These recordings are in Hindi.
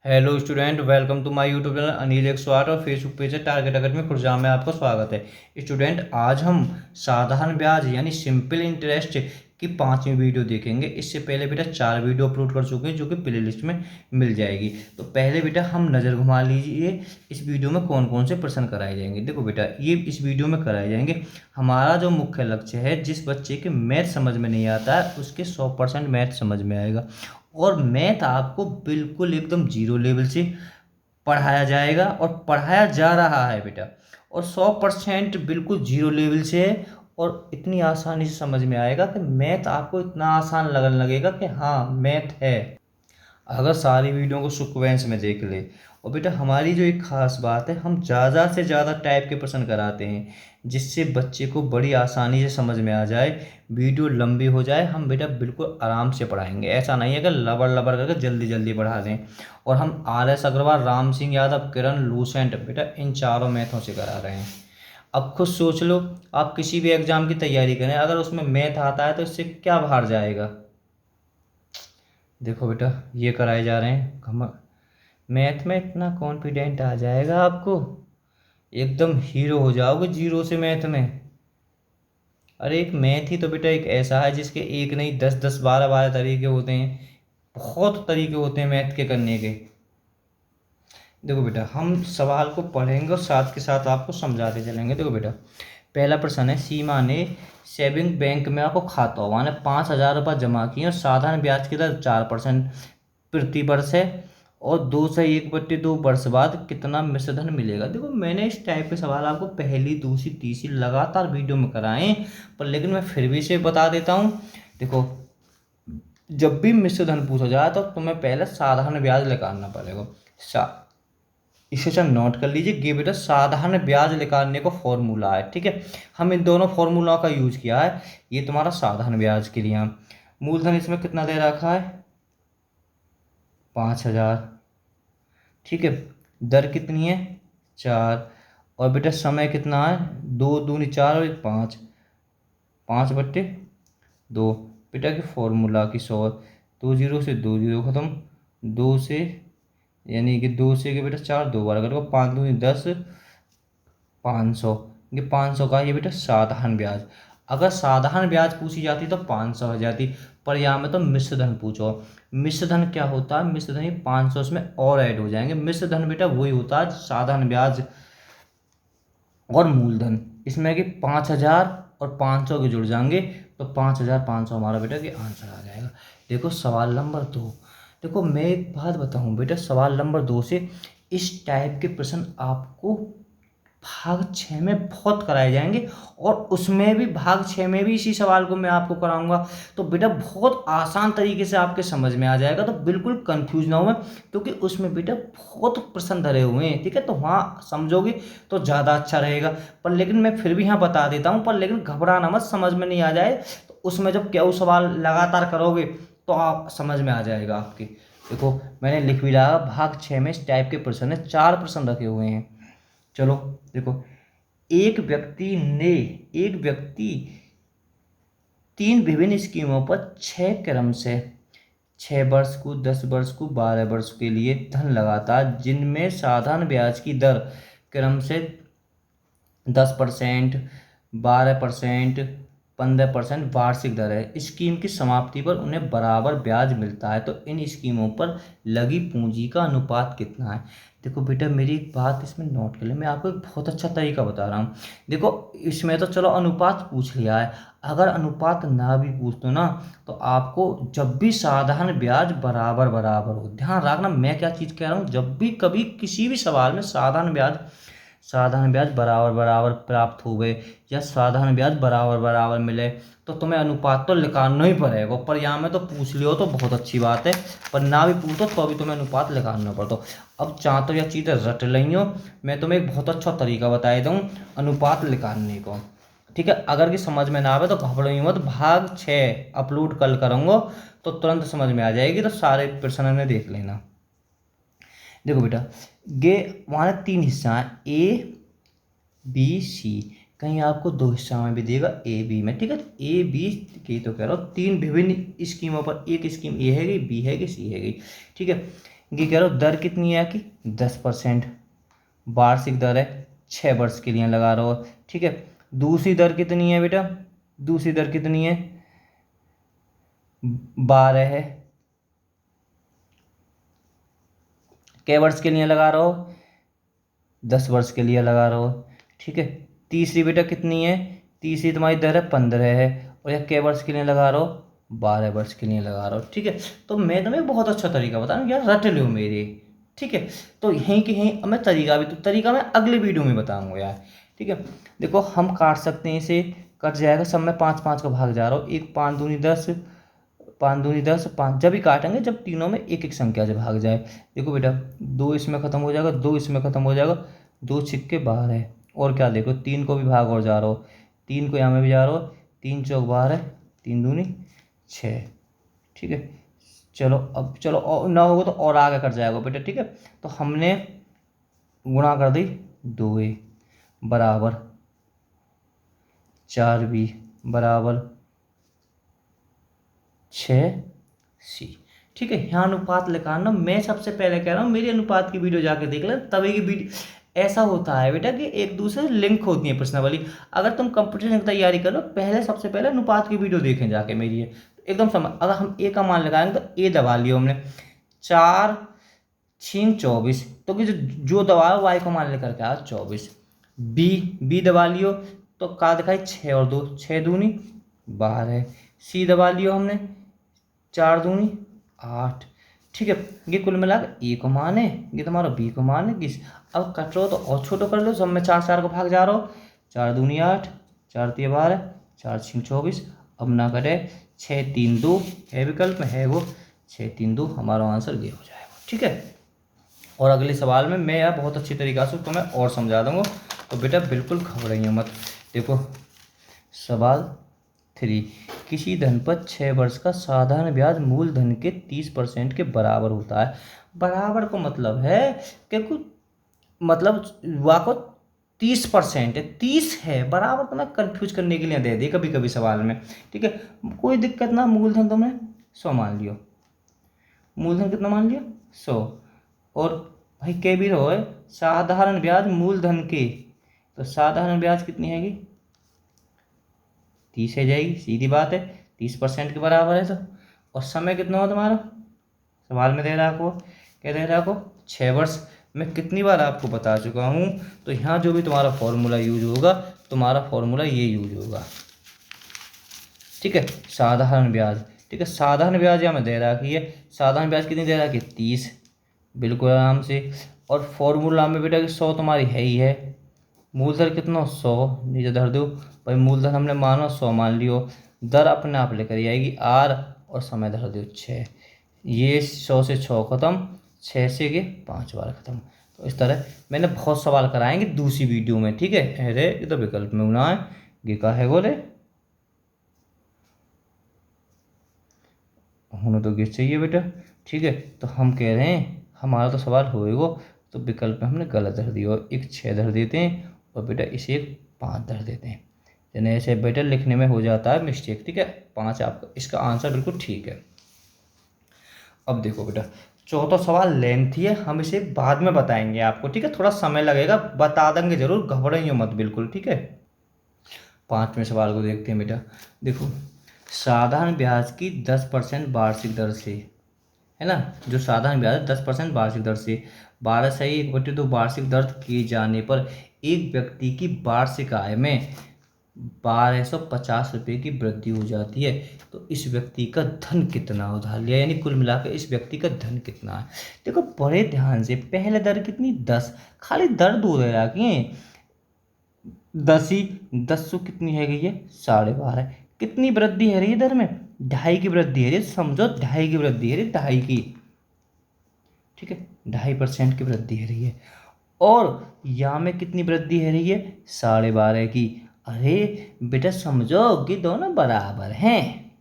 Hello student, welcome to my YouTube channel Anil 108 और फेसबुक पेज है टारगेट अकेडमी खुर्जा में आपका स्वागत है। स्टूडेंट, आज हम साधारण ब्याज यानी सिंपल इंटरेस्ट की 5वीं वीडियो देखेंगे। इससे पहले बेटा 4 वीडियो अपलोड कर चुके हैं जो कि प्ले लिस्ट में मिल जाएगी। तो पहले बेटा हम नज़र घुमा लीजिए इस वीडियो में कौन कौन से प्रश्न कराए जाएंगे। देखो बेटा, ये इस वीडियो में कराए जाएंगे। हमारा जो मुख्य लक्ष्य है, जिस बच्चे के मैथ समझ में नहीं आता है उसके 100% मैथ समझ में आएगा। और मैथ आपको बिल्कुल एकदम जीरो लेवल से पढ़ाया जाएगा और पढ़ाया जा रहा है बेटा। और 100% बिल्कुल जीरो लेवल से है और इतनी आसानी से समझ में आएगा कि मैथ आपको इतना आसान लगने लगेगा कि हाँ मैथ है, अगर सारी वीडियो को सीक्वेंस में देख ले। और बेटा हमारी जो एक ख़ास बात है, हम ज़्यादा से ज़्यादा टाइप के प्रश्न कराते हैं जिससे बच्चे को बड़ी आसानी से समझ में आ जाए। वीडियो लंबी हो जाए हम बेटा बिल्कुल आराम से पढ़ाएंगे, ऐसा नहीं है कि लबर लबर करके जल्दी जल्दी पढ़ा दें। और हम RS अग्रवाल, राम सिंह यादव, किरण, लूसेंट बेटा इन चारों मैथों से करा रहे हैं। अब खुद सोच लो, आप किसी भी एग्ज़ाम की तैयारी करें, अगर उसमें मैथ आता है तो इससे क्या बाहर जाएगा। देखो बेटा, ये कराए जा रहे हैं। हम मैथ में इतना कॉन्फिडेंट आ जाएगा आपको, एकदम हीरो हो जाओगे जीरो से मैथ में। अरे एक मैथ ही तो बेटा एक ऐसा है जिसके एक नहीं 10 10 12 12 तरीके होते हैं। बहुत तरीके होते हैं मैथ के करने के। देखो बेटा, हम सवाल को पढ़ेंगे और साथ के साथ आपको समझाते चलेंगे। देखो बेटा, पहला प्रश्न है, सीमा ने सेविंग बैंक में आपको खाता हुआ ने 5,000 रुपये जमा किए और साधारण ब्याज की दर 4% प्रति वर्ष है और 2 से 1/2 वर्ष बाद कितना मिश्रधन मिलेगा। देखो मैंने इस टाइप के सवाल आपको पहली, दूसरी, तीसरी लगातार वीडियो में कराए, पर लेकिन मैं फिर भी से बता देता हूँ। देखो, जब भी मिश्रधन पूछा जाए तो तुम्हें पहले साधारण ब्याज निकालना पड़ेगा। इसे सब नोट कर लीजिए, ये बेटा साधारण ब्याज निकालने का फॉर्मूला है। ठीक है, हम इन दोनों फॉर्मूला का यूज किया है। ये तुम्हारा साधारण ब्याज के लिए। मूलधन इसमें कितना दे रखा है, 5,000। ठीक है, दर कितनी है, 4। और बेटा समय कितना है, 2 दूनी 4 और 1 5, 5/2। बेटा की फॉर्मूला की 100, 2 जीरो से 2 जीरो खत्म, 2 से यानी कि 2 से कि बेटा 4 दो बार करो, 5 दूनी 10, 500। ये 500 का ये बेटा साधारण ब्याज। अगर साधारण ब्याज पूछी जाती तो 500 हो जाती, पर यहाँ में तो मिश्रधन पूछो। मिश्रधन क्या होता है, मिश्रधन ही 500 इसमें और ऐड हो जाएंगे। मिश्रधन बेटा वही होता है साधारण ब्याज और मूलधन, इसमें कि 5,000 और 500 के जुड़ जाएंगे तो 5,500 हमारा बेटा कि आंसर आ जाएगा। देखो सवाल नंबर 2। देखो मैं एक बात बताऊं बेटा, सवाल नंबर 2 से इस टाइप के प्रश्न आपको भाग 6 में बहुत कराए जाएंगे और उसमें भी भाग 6 में भी इसी सवाल को मैं आपको कराऊंगा। तो बेटा बहुत आसान तरीके से आपके समझ में आ जाएगा, तो बिल्कुल कंफ्यूज ना हो, क्योंकि उसमें बेटा बहुत प्रश्न धरे हुए हैं। ठीक है, तो वहाँ समझोगे तो ज़्यादा अच्छा रहेगा। पर लेकिन मैं फिर भी यहाँ बता देता हूँ, पर लेकिन घबराना मत, समझ में नहीं आ जाए तो उसमें जब क्या सवाल लगातार करोगे तो आप समझ में आ जाएगा आपके। देखो मैंने लिख भी रहा, भाग 6 में इस टाइप के प्रश्न है, 4 प्रश्न रखे हुए हैं। चलो देखो, एक व्यक्ति 3 विभिन्न स्कीमों पर 6 क्रम से 6 वर्ष को, 10 वर्ष को, 12 वर्ष के लिए धन लगाता है, जिनमें साधारण ब्याज की दर क्रम से 10%, 12%, 15% वार्षिक दर है। स्कीम की समाप्ति पर उन्हें बराबर ब्याज मिलता है, तो इन स्कीमों पर लगी पूंजी का अनुपात कितना है। देखो बेटा मेरी एक बात इसमें नोट कर ले, मैं आपको एक बहुत अच्छा तरीका बता रहा हूँ। देखो इसमें तो चलो अनुपात पूछ लिया है, अगर अनुपात ना भी पूछ दो ना तो आपको जब भी साधारण ब्याज बराबर बराबर हो, ध्यान रखना मैं क्या चीज़ कह रहा हूँ, जब भी कभी किसी भी सवाल में साधारण ब्याज बराबर बराबर प्राप्त हो गए या साधारण ब्याज बराबर बराबर मिले तो तुम्हें अनुपात तो निकालना ही पड़ेगा। पर यहाँ में तो पूछ लियो तो बहुत अच्छी बात है, पर ना भी पूछो तो भी तुम्हें अनुपात निकालना पड़ता। अब चाहते हो या चीज़ें रट रही हो, मैं तुम्हें एक बहुत अच्छा तरीका बता दूँ अनुपात निकालने को। ठीक है, अगर कि समझ में ना आवे तो घबराइए मत, भाग 6 अपलोड कल करूँगा तो तुरंत समझ में आ जाएगी, तो सारे प्रश्न ने देख लेना। देखो बेटा, ये वहाँ 3 हिस्सा हैं, ए बी सी, कहीं आपको 2 हिस्सा में भी देगा ए बी में। ठीक है, ए बी की तो कह रहा हूँ 3 विभिन्न स्कीमों पर, एक स्कीम ए हैगी, बी हैगी, सी हैगी। ठीक है, ये कह रहा हूँ दर कितनी है कि 10%, वार्षिक दर है, 6 वर्ष के लिए लगा रहा हो। ठीक है, दूसरी दर कितनी है बेटा, दूसरी दर कितनी है, 12 है, कै वर्ष के लिए लगा रहा हो, 10 वर्ष के लिए लगा रहा हो। ठीक है, तीसरी बेटा कितनी है, तीसरी तुम्हारी दर है 15 है, और यह कै वर्ष के लिए लगा रहा हो, 12 वर्ष के लिए लगा रहा हो। ठीक है, तो मैं तुम्हें बहुत अच्छा तरीका बता रहा हूँ यार, रट लो मेरे। ठीक है, तो यहीं के यहीं अब मैं तरीका भी, तो तरीका मैं अगले वीडियो में बताऊंगा यार। ठीक है, देखो हम काट सकते हैं इसे, कट जाएगा सब में 5 5 का भाग जा रहा हूँ, 1 5 दूनी 10, 5 दूनी 10, 5 जब भी काटेंगे जब तीनों में एक एक संख्या से भाग जाए। देखो बेटा 2 इसमें खत्म हो जाएगा, 2 इसमें खत्म हो जाएगा, 2 छिक्के 12 और क्या देखो 3 को भी भाग और जा रहा हो, 3 को यहाँ में भी जा रहा हो, 3 चौक 12, 3 दूनी 6। ठीक है, चलो अब चलो और ना होगा तो और आगे कर जाएगा बेटा। ठीक है, तो हमने गुणा कर दी, 2a बराबर 4b बराबर 6c। ठीक है, यहाँ अनुपात निकालना, मैं सबसे पहले कह रहा हूँ मेरी अनुपात की वीडियो जाके देख ले, तभी की वीडियो। ऐसा होता है बेटा कि एक दूसरे लिंक होती है प्रश्नावली। अगर तुम कंपटीशन की तैयारी करो, पहले सबसे पहले अनुपात की वीडियो देखें जाके मेरी है, एकदम समझ। अगर हम ए का मान लगाएंगे तो ए दबा लियो हमने, 4 6 24, तो कि जो दबाओ वाई का मान लेकर के आओ 24। बी दबा लियो तो का दिखाई 6 और 2, 6 दूनी 12। सी दबा लियो हमने, 4 दूनी 8। ठीक है, ये कुल मिला के ए को मान है, ये तुम्हारा बी को मान है। किस अब कट रहा हो तो और छोटो कर लो, सब में 4 4 को भाग जा रहा हो, 4 दूनी 8, 4 3 12, 4 6 24। अब ना करे 6 3 2 है विकल्प में है वो, 6 3 2 हमारा आंसर ये हो जाएगा। ठीक है, और अगले सवाल में मैं यार बहुत अच्छी तरीक़ा से तुम्हें और समझा दूंगा, तो बेटा बिल्कुल घबराइए मत। देखो सवाल 3, किसी धन पर 6 वर्ष का साधारण ब्याज मूलधन के 30% के बराबर होता है। बराबर को मतलब है कि कुछ मतलब वाको 30% है, 30 है, बराबर को ना कन्फ्यूज करने के लिए दे दी कभी कभी सवाल में। ठीक है, कोई दिक्कत ना, मूलधन तुमने 100 मान लियो, मूलधन कितना मान लिया 100, और भाई के भी रहो है साधारण ब्याज मूलधन के, तो साधारण ब्याज कितनी हैगी 30 है जाएगी, सीधी बात है, 30% के बराबर है तो। और समय कितना हो तुम्हारा, सवाल में दे रहा आपको, क्या दे रहा आपको 6 वर्ष। मैं कितनी बार आपको बता चुका हूँ, तो यहाँ जो भी तुम्हारा फॉर्मूला यूज होगा, तुम्हारा फॉर्मूला ये यूज होगा। ठीक है, साधारण ब्याज। ठीक है, साधारण ब्याज यहाँ में दे रखी है, साधारण ब्याज कितनी दे रखी है 30, बिल्कुल आराम से। और फॉर्मूला में बेटा कि 100 तुम्हारी है ही है, मूलधन कितना 100 नीचे धर दो भाई, मूलधन हमने मानो 100 मान लियो, दर अपने आप लेकर आएगी आर, और समय धर दो 6। ये 100 से 6 खत्म, 6 से के 5 बार खत्म। तो इस तरह मैंने बहुत सवाल कराएंगे दूसरी वीडियो में। ठीक है, अरे ये तो विकल्प में होना है, ये का है बोले होना तो गिर चाहिए बेटा। ठीक है, तो हम कह रहे हैं हमारा तो सवाल होएगा, तो विकल्प में हमने गलत धर दिया, और एक 6 धर देते हैं, और बेटा इसे एक 5 धर देते हैं, यानी ऐसे बेटा लिखने में हो जाता है मिस्टेक। ठीक है, 5 आपका इसका आंसर बिल्कुल ठीक है। अब देखो बेटा चौथा सवाल लेंथी है, हम इसे बाद में बताएंगे आपको। ठीक है, थोड़ा समय लगेगा, बता देंगे जरूर, घबराइए मत बिल्कुल। ठीक है, 5वें सवाल को देखते हैं बेटा। देखो साधारण ब्याज की 10% वार्षिक दर से, है ना, जो साधारण ब्याज है 10% वार्षिक दर से 12/1/2 वार्षिक दर किए जाने पर एक व्यक्ति की वार्षिक आय में 1250 रुपये की वृद्धि हो जाती है, तो इस व्यक्ति का धन कितना उधार लिया, यानी कुल मिलाकर इस व्यक्ति का धन कितना है। देखो बड़े ध्यान से, पहले दर कितनी 10, खाली दर दो दे रखी है 10 ही, 10 सौ कितनी है गई है 12.5। कितनी वृद्धि है रही है दर में, 2.5 की वृद्धि है रही, समझो 2.5 की वृद्धि है रही, 2.5 की। ठीक है, 2.5% की वृद्धि है रही है, और यहाँ में कितनी वृद्धि है रही है 12.5 की। अरे बेटा समझो कि दोनों बराबर हैं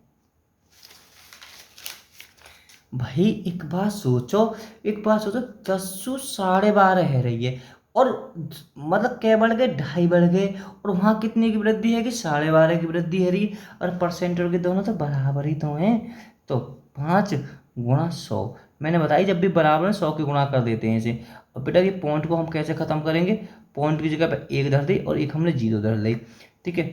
भाई। एक बात सोचो, एक बात सोचो, 10/12 है रही है, और मतलब क्या बढ़ गए 2.5 बढ़ गए, और वहाँ कितने की वृद्धि है कि 12.5 की वृद्धि है रही, और परसेंट के दोनों तो बराबर ही तो हैं। तो 5 × 100 मैंने बताई जब भी बराबर है 100 के गुणा कर देते हैं इसे। और बेटा ये पॉइंट को हम कैसे ख़त्म करेंगे, पॉइंट की जगह पर एक धर दी और एक हमने जीरो धर ली, ठीक है।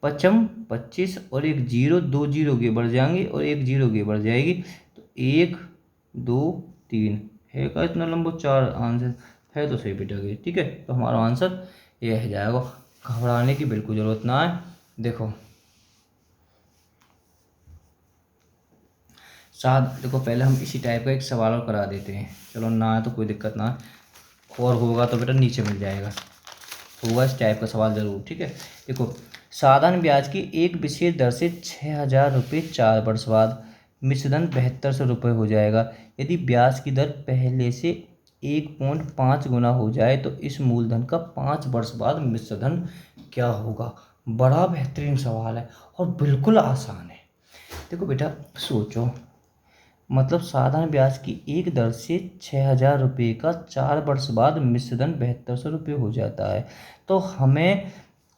55 25 और एक जीरो, दो जीरो के बढ़ जाएंगे और एक जीरो के बढ़ जाएगी, तो 1 2 3 है का इतना लंबा 4 आंसर है तो सही बेटा गई, ठीक है। तो हमारा आंसर ये है जाएगा। घबराने की बिल्कुल ज़रूरत ना है। देखो देखो पहले हम इसी टाइप का एक सवाल और करा देते हैं, चलो ना है तो कोई दिक्कत ना है, और होगा तो बेटा नीचे मिल जाएगा, होगा इस टाइप का सवाल ज़रूर, ठीक है। देखो साधारण ब्याज की एक विशेष दर से 6,000 रुपये 4 वर्ष बाद मिश्रधन 7200 रुपये हो जाएगा। यदि ब्याज की दर पहले से 1.5 गुना हो जाए तो इस मूलधन का 5 वर्ष बाद मिश्रधन क्या होगा। बड़ा बेहतरीन सवाल है और बिल्कुल आसान है। देखो बेटा सोचो, मतलब साधारण ब्याज की एक दर से 6,000 रुपये का 4 वर्ष बाद मिश्रधन 7200 रुपये हो जाता है। तो हमें,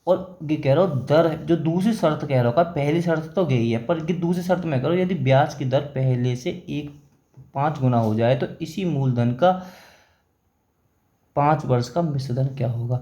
और ये कह रहा हूँ दर जो दूसरी शर्त कह रहा हूँ, पहली शर्त तो गई है पर ये दूसरी शर्त मैं कह रहा हूँ, यदि ब्याज की दर पहले से 1.5 गुना हो जाए तो इसी मूलधन का 5 वर्ष का मिश्रधन क्या होगा।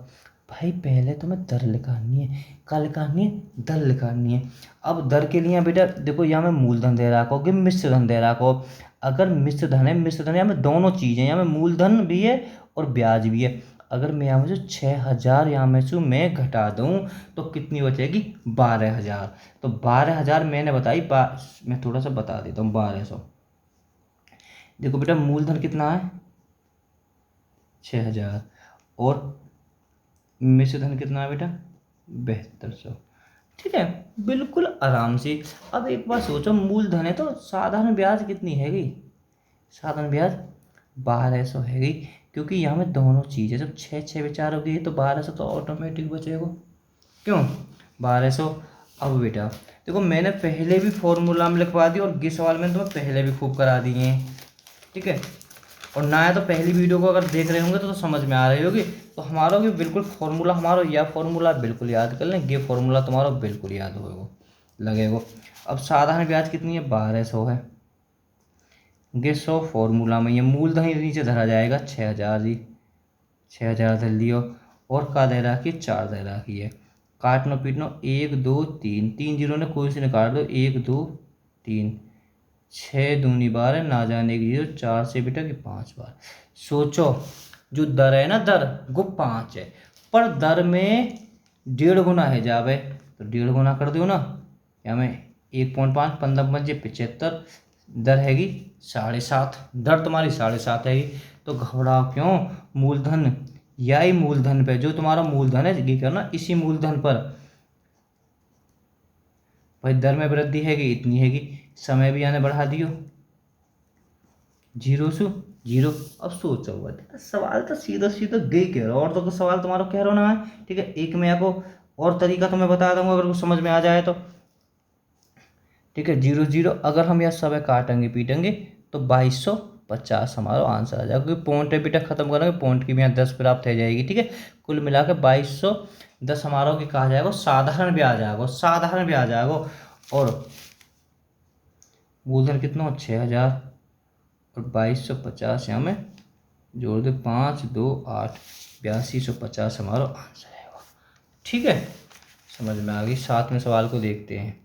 भाई पहले तो मैं दर लिखानी है, क्या लिखानी है, दर लिखानी है। अब दर के लिए बेटा देखो यहाँ मैं मूलधन दे रखा हो कि मिश्रधन दे रखा हो। अगर मिश्रधन है, मिश्रधन यहाँ में दोनों चीज़ें, यहाँ में मूलधन भी है और ब्याज भी है। अगर मैं यहाँ में से 6,000 यहाँ में से मैं घटा दूँ तो कितनी बचेगी, 12,000। तो 12,000 मैंने बताई, मैं थोड़ा सा बता देता हूँ, 1200। देखो बेटा मूलधन कितना है 6,000 और मिश्रधन कितना है बेटा 7200, ठीक है। बिल्कुल आराम से। अब एक बार सोचो, मूलधन है तो साधारण ब्याज कितनी हैगी, साधारण ब्याज 1200 हैगी, क्योंकि यहाँ में दोनों चीज़ें जब 6 विचार होगी तो 1200 तो ऑटोमेटिक बचेगा, क्यों 1200। अब बेटा देखो मैंने पहले भी फॉर्मूला में लिखवा दी और ये सवाल मैंने तुम्हें पहले भी खूब करा दिए हैं, ठीक है। और ना है तो पहली वीडियो को अगर देख रहे होंगे तो समझ में आ रही होगी। तो हमारा भी बिल्कुल फॉर्मूला, हमारा यह फॉर्मूला बिल्कुल याद कर लें, ये फॉर्मूला तुम्हारा बिल्कुल याद होगा लगेगा। अब साधारण ब्याज कितनी है 1200 है, ये 100 फॉर्मूला में ये मूलधन ही नीचे धरा जाएगा 6,000 जी, 6,000 धर लियो और का दे रखी 4 दे रखी है, काटनो पीटनो 1 2 3, 3 जीरो ने कोई से निकाल दो 1 2 3, 6 दूनी 12 ना जाने की जीरो, 4 से बेटा कि 5 बार। सोचो जो दर है ना, दर वो 5 है पर दर में 1.5 गुना है जावे, तो 1.5 गुना कर दो ना, या मैं 1.5 15 बजे 75, दर हैगी 7.5, दर तुम्हारी 7.5 हैगी। तो घबराओ क्यों, मूलधन या ही मूलधन पे, जो तुम्हारा मूलधन है ये करना इसी मूलधन पर भाई दर में वृद्धि हैगी इतनी हैगी, समय भी आने बढ़ा दियो, जीरो से जीरो। अब सोचो सवाल तो सीधा सीधा गई कह रहा हो, और तो सवाल तुम्हारा कह रहा हो ना है, ठीक है। एक मैं आपको और तरीका तो मैं बता दूंगा अगर कुछ समझ में आ जाए तो, ठीक है। 0 0 अगर हम यह सब काटेंगे पीटेंगे तो 2250 हमारा आंसर आ जाएगा, क्योंकि पॉइंट है बेटा खत्म करेंगे, पॉइंट की भी यहाँ 10 प्राप्त हो जाएगी, ठीक है। कुल मिला के 2210 हमारा की कहा जाएगा साधारण ब्याज आएगा, साधारण ब्याज आएगा। और मूलधन कितना हो 6,000 और 2250 यहाँ में जोड़ दे 5 2 8, 8250 हमारा आंसर आएगा, ठीक है। समझ में आ गई। साथ में सवाल को देखते हैं।